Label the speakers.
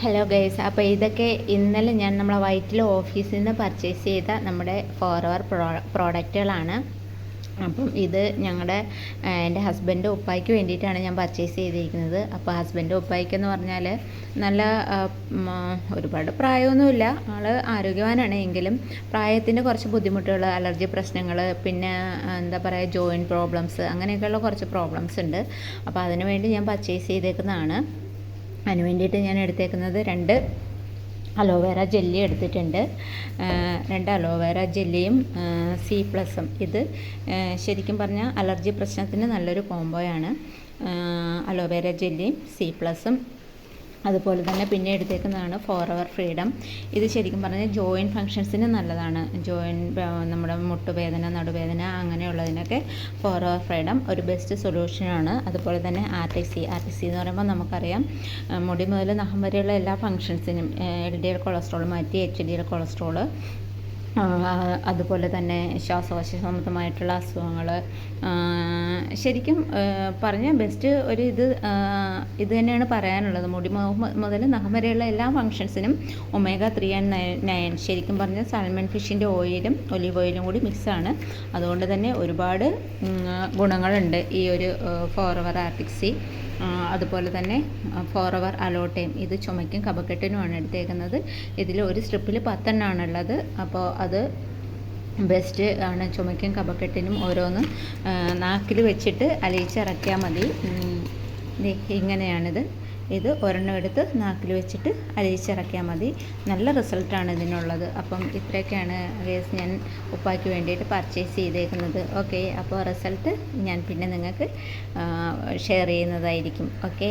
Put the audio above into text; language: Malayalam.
Speaker 1: ഹലോ ഗൈസ്, അപ്പോൾ ഇതൊക്കെ ഇന്നലെ ഞാൻ നമ്മളെ വൈറ്റിൽ ഓഫീസിൽ നിന്ന് പർച്ചേസ് ചെയ്ത നമ്മുടെ ഫോറവർ പ്രോഡക്റ്റുകളാണ്. അപ്പം ഇത് എൻ്റെ ഹസ്ബൻഡ് ഉപ്പായ്ക്ക് വേണ്ടിയിട്ടാണ് ഞാൻ പർച്ചേസ് ചെയ്തിരിക്കുന്നത്. അപ്പോൾ ഹസ്ബൻഡ് ഉപ്പായ്ക്കെന്ന് പറഞ്ഞാൽ നല്ല ഒരുപാട് പ്രായമൊന്നുമില്ല, ആൾ ആരോഗ്യവാനാണ്. എങ്കിലും പ്രായത്തിൻ്റെ കുറച്ച് ബുദ്ധിമുട്ടുകൾ, അലർജി പ്രശ്നങ്ങൾ, പിന്നെ എന്താ പറയുക, ജോയിൻറ്റ് പ്രോബ്ലംസ്, അങ്ങനെയൊക്കെയുള്ള കുറച്ച് പ്രോബ്ലംസ് ഉണ്ട്. അപ്പോൾ അതിനു വേണ്ടി ഞാൻ പർച്ചേസ് ചെയ്തേക്കുന്നതാണ്. അതിന് വേണ്ടിയിട്ട് ഞാൻ എടുത്തേക്കുന്നത് 2 അലോവേറ ജെല്ലി എടുത്തിട്ടുണ്ട്. 2 അലോവേറ ജെല്ലിയും C+ഉം. ഇത് ശരിക്കും പറഞ്ഞാൽ അലർജി പ്രശ്നത്തിന് നല്ലൊരു കോംബോയാണ്. അലോവേറ ജെല്ലിയും C+ഉം. അതുപോലെ തന്നെ പിന്നെ എടുത്തേക്കുന്നതാണ് ഫോറവർ ഫ്രീഡം. ഇത് ശരിക്കും പറഞ്ഞാൽ ജോയിൻറ്റ് ഫങ്ഷൻസിന് നല്ലതാണ്. നമ്മുടെ മുട്ടുവേദന, നടുവേദന, അങ്ങനെയുള്ളതിനൊക്കെ ഫോറവർ ഫ്രീഡം ഒരു ബെസ്റ്റ് സൊല്യൂഷനാണ്. അതുപോലെ തന്നെ RTC എന്ന് പറയുമ്പോൾ നമുക്കറിയാം, മുടി മുതൽ നഖം വരെയുള്ള എല്ലാ ഫങ്ഷൻസിനും LDL കൊളസ്ട്രോൾ മാറ്റി HDL കൊളസ്ട്രോൾ, അതുപോലെ തന്നെ ശ്വാസകോശ സംബന്ധമായിട്ടുള്ള അസുഖങ്ങൾ, ശരിക്കും പറഞ്ഞാൽ ബെസ്റ്റ് ഒരു ഇത് തന്നെയാണ് പറയാനുള്ളത്. മുടി മുതൽ നഖം വരെയുള്ള എല്ലാ ഫങ്ഷൻസിനും omega-3 and 9 ശരിക്കും പറഞ്ഞാൽ സാൽമൺ ഫിഷിൻ്റെ ഓയിലും ഒലീവ് ഓയിലും കൂടി മിക്സാണ്. അതുകൊണ്ട് തന്നെ ഒരുപാട് ഗുണങ്ങളുണ്ട് ഈ ഒരു ഫോറവർ RTC. അതുപോലെ തന്നെ ഫോറവർ അലോട്ടയും. ഇത് ചുമയ്ക്കും കഫക്കെട്ടിനുമാണ് എടുത്തേക്കുന്നത്. ഇതിൽ ഒരു സ്ട്രിപ്പിൽ 10 എണ്ണമാണുള്ളത്. അപ്പോൾ അത് ബെസ്റ്റ് ആണ്. ചുമയ്ക്കും കഫക്കെട്ടിനും ഓരോന്ന് നാക്കിൽ വെച്ചിട്ട് അലിയിച്ചിറക്കിയാൽ മതി. ഇങ്ങനെയാണിത്. ഇത് ഒരെണ്ണം എടുത്ത് നാക്കിൽ വെച്ചിട്ട് അലിയിച്ചിറക്കിയാൽ മതി. നല്ല റിസൾട്ടാണ് ഇതിനുള്ളത്. അപ്പം ഇത്രയൊക്കെയാണ് ഗൈസ് ഞാൻ ഉപ്പായ്ക്ക് വേണ്ടിയിട്ട് പർച്ചേസ് ചെയ്തേക്കുന്നത്. ഓക്കെ, അപ്പോൾ റിസൾട്ട് ഞാൻ പിന്നെ നിങ്ങൾക്ക് ഷെയർ ചെയ്യുന്നതായിരിക്കും. ഓക്കെ.